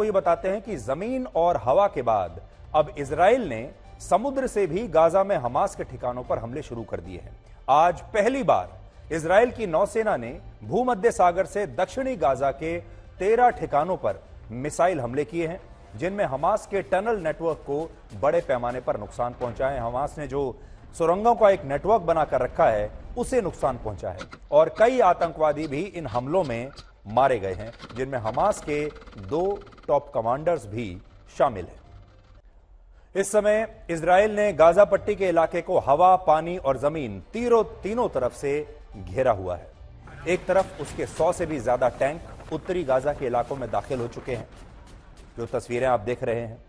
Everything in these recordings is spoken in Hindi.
आपको ये बताते हैं कि जमीन और हवा के बाद अब इजराइल ने समुद्र से भी गाजा में हमास के ठिकानों पर हमले शुरू कर दिए हैं। आज पहली बार इजराइल की नौसेना ने भूमध्य सागर से दक्षिणी गाजा के 13 ठिकानों पर मिसाइल हमले किए हैं, जिनमें हमास के टनल नेटवर्क को बड़े पैमाने पर नुकसान पहुंचा है। हमास ने जो सुरंगों का एक नेटवर्क बनाकर रखा है उसे नुकसान पहुंचा है और कई आतंकवादी भी इन हमलों में मारे गए हैं, जिनमें हमास के 2 टॉप कमांडर्स भी शामिल हैं। इस समय इजराइल ने गाजा पट्टी के इलाके को हवा, पानी और जमीन तीनों तरफ से घेरा हुआ है। एक तरफ उसके 100 से भी ज्यादा टैंक उत्तरी गाजा के इलाकों में दाखिल हो चुके हैं, जो तस्वीरें आप देख रहे हैं।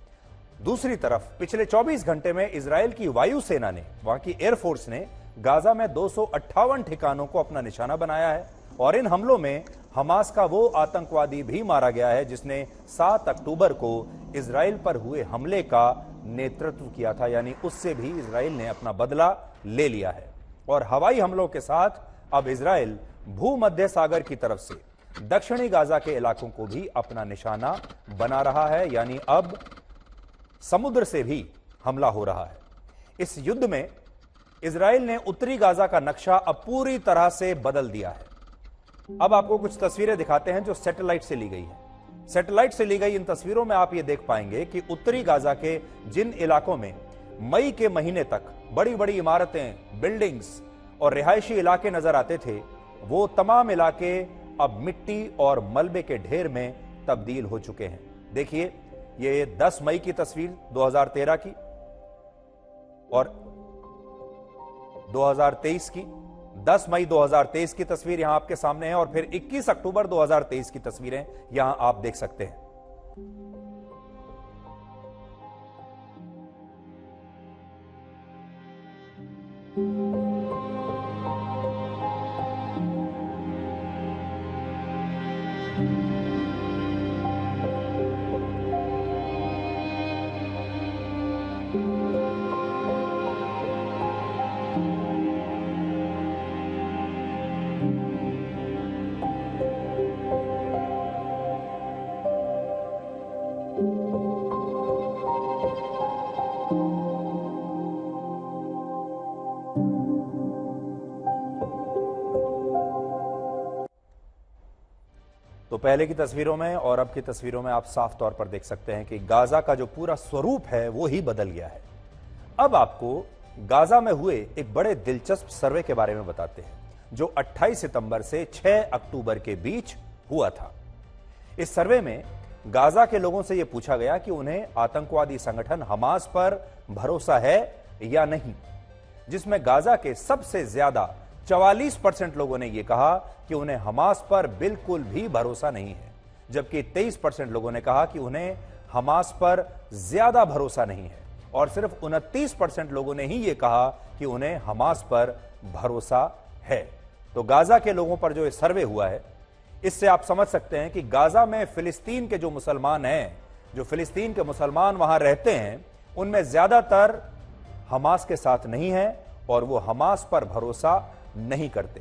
दूसरी तरफ पिछले 24 घंटे में इजराइल की वायुसेना ने, वहां की एयरफोर्स ने गाजा में 258 ठिकानों को अपना निशाना बनाया है और इन हमलों में हमास का वो आतंकवादी भी मारा गया है जिसने 7 अक्टूबर को इजराइल पर हुए हमले का नेतृत्व किया था। यानी उससे भी इजराइल ने अपना बदला ले लिया है और हवाई हमलों के साथ अब इजराइल भूमध्य सागर की तरफ से दक्षिणी गाजा के इलाकों को भी अपना निशाना बना रहा है। यानी अब समुद्र से भी हमला हो रहा है। इस युद्ध में इजराइल ने उत्तरी गाजा का नक्शा अब पूरी तरह से बदल दिया है। अब आपको कुछ तस्वीरें दिखाते हैं जो सैटेलाइट से ली गई हैं। सैटेलाइट से ली गई इन तस्वीरों में आप ये देख पाएंगे कि उत्तरी गाजा के जिन इलाकों में मई के महीने तक बड़ी बड़ी इमारतें, बिल्डिंग्स और रिहायशी इलाके नजर आते थे, वो तमाम इलाके अब मिट्टी और मलबे के ढेर में तब्दील हो चुके हैं। देखिए, ये 10 मई की तस्वीर 2013 की और 2023 की, 10 मई 2023 की तस्वीर यहां आपके सामने है और फिर 21 अक्टूबर 2023 की तस्वीरें यहां आप देख सकते हैं। तो पहले की तस्वीरों में और अब की तस्वीरों में आप साफ तौर पर देख सकते हैं कि गाजा का जो पूरा स्वरूप है वो ही बदल गया है। अब आपको गाजा में हुए एक बड़े दिलचस्प सर्वे के बारे में बताते हैं, जो 28 सितंबर से 6 अक्टूबर के बीच हुआ था। इस सर्वे में गाजा के लोगों से यह पूछा गया कि उन्हें आतंकवादी संगठन हमास पर भरोसा है या नहीं, जिसमें गाजा के सबसे ज्यादा 44% लोगों ने यह कहा कि उन्हें हमास पर बिल्कुल भी भरोसा नहीं है, जबकि 23% लोगों ने कहा कि उन्हें हमास पर ज्यादा भरोसा नहीं है और सिर्फ 29% लोगों ने ही यह कहा कि उन्हें हमास पर भरोसा है। तो गाजा के लोगों पर जो सर्वे हुआ है, इससे आप समझ सकते हैं कि गाजा में फिलिस्तीन के जो मुसलमान हैं, जो फिलिस्तीन के मुसलमान वहां रहते हैं, उनमें ज्यादातर हमास के साथ नहीं है और वो हमास पर भरोसा नहीं करते।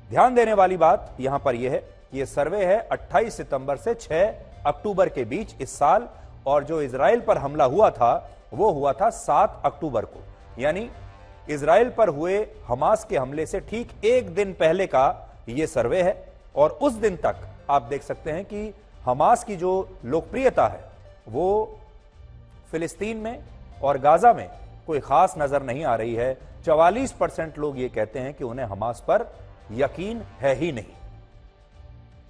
ध्यान देने वाली बात यहां पर यह है कि यह सर्वे है 28 सितंबर से 6 अक्टूबर के बीच इस साल, और जो इजराइल पर हमला हुआ था वो हुआ था 7 अक्टूबर को। यानी इजराइल पर हुए हमास के हमले से ठीक एक दिन पहले का यह सर्वे है और उस दिन तक आप देख सकते हैं कि हमास की जो लोकप्रियता है वो फिलिस्तीन में और गाजा में कोई खास नजर नहीं आ रही है। 44% लोग ये कहते हैं कि उन्हें हमास पर यकीन है ही नहीं।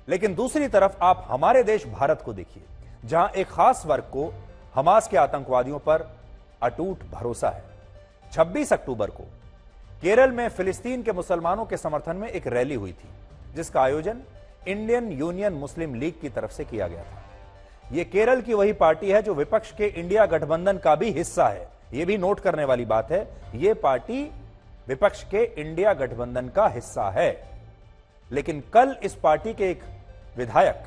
लेकिन दूसरी तरफ आप हमारे देश भारत को देखिए, जहां एक खास वर्ग को हमास के आतंकवादियों पर अटूट भरोसा है। 26 अक्टूबर को केरल में फिलिस्तीन के मुसलमानों के समर्थन में एक रैली हुई थी, जिसका आयोजन इंडियन यूनियन मुस्लिम लीग की तरफ से किया गया था। यह केरल की वही पार्टी है जो विपक्ष के इंडिया गठबंधन का भी हिस्सा है। यह भी नोट करने वाली बात है, यह पार्टी विपक्ष के इंडिया गठबंधन का हिस्सा है। लेकिन कल इस पार्टी के एक विधायक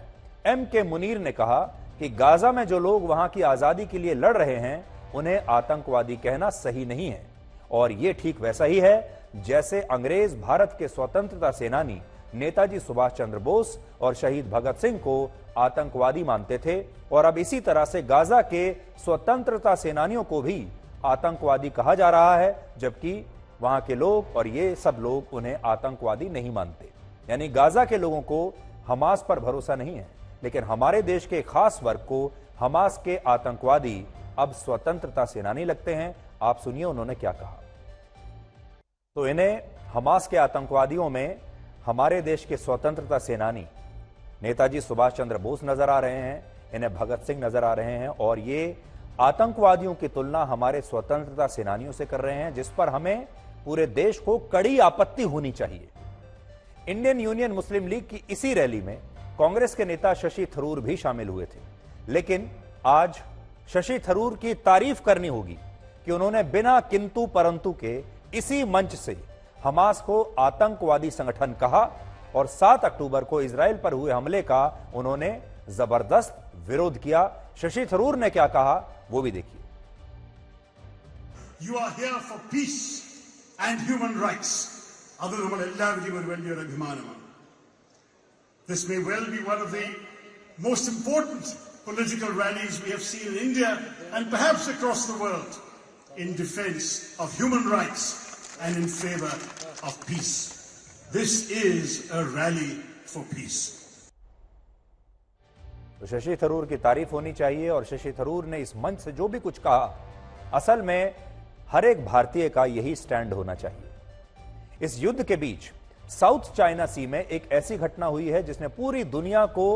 M.K. मुनीर ने कहा कि गाजा में जो लोग वहां की आजादी के लिए लड़ रहे हैं, उन्हें आतंकवादी कहना सही नहीं है। और यह ठीक वैसा ही है जैसे अंग्रेज भारत के स्वतंत्रता सेनानी नेताजी सुभाष चंद्र बोस और शहीद भगत सिंह को आतंकवादी मानते थे, और अब इसी तरह से गाजा के स्वतंत्रता सेनानियों को भी आतंकवादी कहा जा रहा है, जबकि वहां के लोग और ये सब लोग उन्हें आतंकवादी नहीं मानते। यानी गाजा के लोगों को हमास पर भरोसा नहीं है, लेकिन हमारे देश के खास वर्ग को हमास के आतंकवादी अब स्वतंत्रता सेनानी लगते हैं। आप सुनिए उन्होंने क्या कहा। तो इन्हें हमास के आतंकवादियों में हमारे देश के स्वतंत्रता सेनानी नेताजी सुभाष चंद्र बोस नजर आ रहे हैं, इन्हें भगत सिंह नजर आ रहे हैं, और ये आतंकवादियों की तुलना हमारे स्वतंत्रता सेनानियों से कर रहे हैं, जिस पर हमें पूरे देश को कड़ी आपत्ति होनी चाहिए। इंडियन यूनियन मुस्लिम लीग की इसी रैली में कांग्रेस के नेता शशि थरूर भी शामिल हुए थे, लेकिन आज शशि थरूर की तारीफ करनी होगी कि उन्होंने बिना किंतु परंतु के इसी मंच से हमास को आतंकवादी संगठन कहा, और 7 अक्टूबर को इजराइल पर हुए हमले का उन्होंने जबरदस्त विरोध किया। शशि थरूर ने क्या कहा वो भी देखिए। You are here for peace and human rights. അത് നമ്മൾ എല്ലാവരും ഒരു വലിയൊരു അഭിമാനമാണ്. This may well be one of the most important political rallies we have seen in India and perhaps across the world in defense of human rights and in favor of peace. This is a rally for peace. तो शशि थरूर की तारीफ होनी चाहिए, और शशि थरूर ने इस मंच से जो भी कुछ कहा, असल में हर एक भारतीय का यही स्टैंड होना चाहिए। इस युद्ध के बीच साउथ चाइना सी में एक ऐसी घटना हुई है जिसने पूरी दुनिया को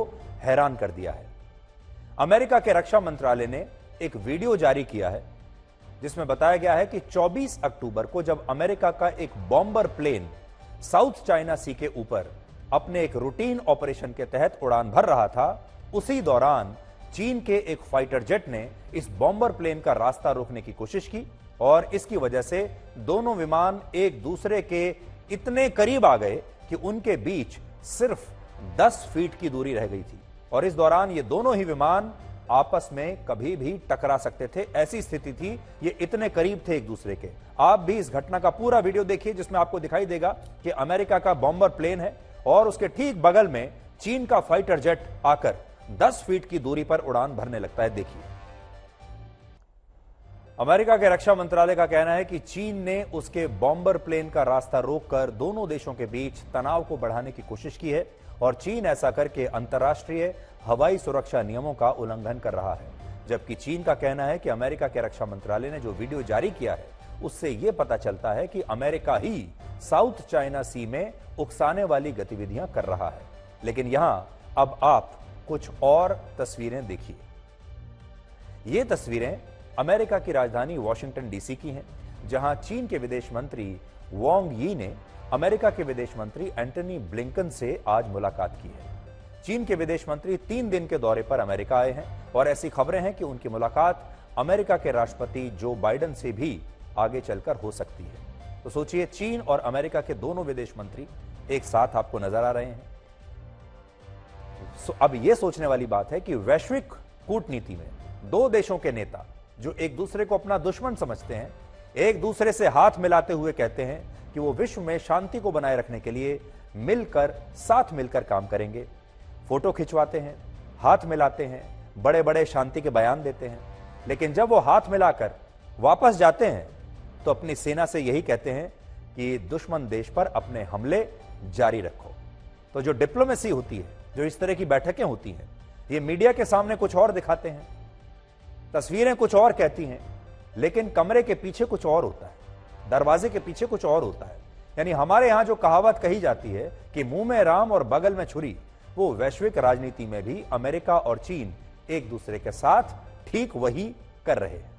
हैरान कर दिया है। अमेरिका के रक्षा मंत्रालय ने एक वीडियो जारी किया है जिसमें बताया गया है कि 24 अक्टूबर को जब अमेरिका का एक बॉम्बर प्लेन साउथ चाइना सी के ऊपर अपने एक रूटीन ऑपरेशन के तहत उड़ान भर रहा था, उसी दौरान चीन के एक फाइटर जेट ने इस बॉम्बर प्लेन का रास्ता रोकने की कोशिश की, और इसकी वजह से दोनों विमान एक दूसरे के इतने करीब आ गए कि उनके बीच सिर्फ 10 फीट की दूरी रह गई थी, और इस दौरान ये दोनों ही विमान आपस में कभी भी टकरा सकते थे। ऐसी स्थिति थी, ये इतने करीब थे एक दूसरे के। आप भी इस घटना का पूरा वीडियो देखिए जिसमें आपको दिखाई देगा कि अमेरिका का बॉम्बर प्लेन है और उसके ठीक बगल में चीन का फाइटर जेट आकर 10 फीट की दूरी पर उड़ान भरने लगता है। देखिए, अमेरिका के रक्षा मंत्रालय का कहना है कि चीन ने उसके बॉम्बर प्लेन का रास्ता रोककर दोनों देशों के बीच तनाव को बढ़ाने की कोशिश की है, और चीन ऐसा करके अंतर्राष्ट्रीय हवाई सुरक्षा नियमों का उल्लंघन कर रहा है। जबकि चीन का कहना है कि अमेरिका के रक्षा मंत्रालय ने जो वीडियो जारी किया है उससे यह पता चलता है कि अमेरिका ही साउथ चाइना सी में उकसाने वाली गतिविधियां कर रहा है। लेकिन यहां अब आप कुछ और तस्वीरें देखिए। ये तस्वीरें अमेरिका की राजधानी वॉशिंगटन डीसी की हैं, जहां चीन के विदेश मंत्री वांग यी ने अमेरिका के विदेश मंत्री एंटनी ब्लिंकन से आज मुलाकात की है। चीन के विदेश मंत्री 3 दिन के दौरे पर अमेरिका आए हैं, और ऐसी खबरें हैं कि उनकी मुलाकात अमेरिका के राष्ट्रपति जो बाइडेन से भी आगे चलकर हो सकती है। तो सोचिए, चीन और अमेरिका के दोनों विदेश मंत्री एक साथ आपको नजर आ रहे हैं। अब यह सोचने वाली बात है कि वैश्विक कूटनीति में दो देशों के नेता जो एक दूसरे को अपना दुश्मन समझते हैं, एक दूसरे से हाथ मिलाते हुए कहते हैं कि वो विश्व में शांति को बनाए रखने के लिए साथ मिलकर काम करेंगे। फोटो खिंचवाते हैं, हाथ मिलाते हैं, बड़े बड़े शांति के बयान देते हैं, लेकिन जब वो हाथ मिलाकर वापस जाते हैं तो अपनी सेना से यही कहते हैं कि दुश्मन देश पर अपने हमले जारी रखो। तो जो डिप्लोमेसी होती है, जो इस तरह की बैठकें होती हैं, ये मीडिया के सामने कुछ और दिखाते हैं, तस्वीरें कुछ और कहती हैं, लेकिन कमरे के पीछे कुछ और होता है, दरवाजे के पीछे कुछ और होता है। यानी हमारे यहां जो कहावत कही जाती है कि मुंह में राम और बगल में छुरी, वो वैश्विक राजनीति में भी अमेरिका और चीन एक दूसरे के साथ ठीक वही कर रहे हैं।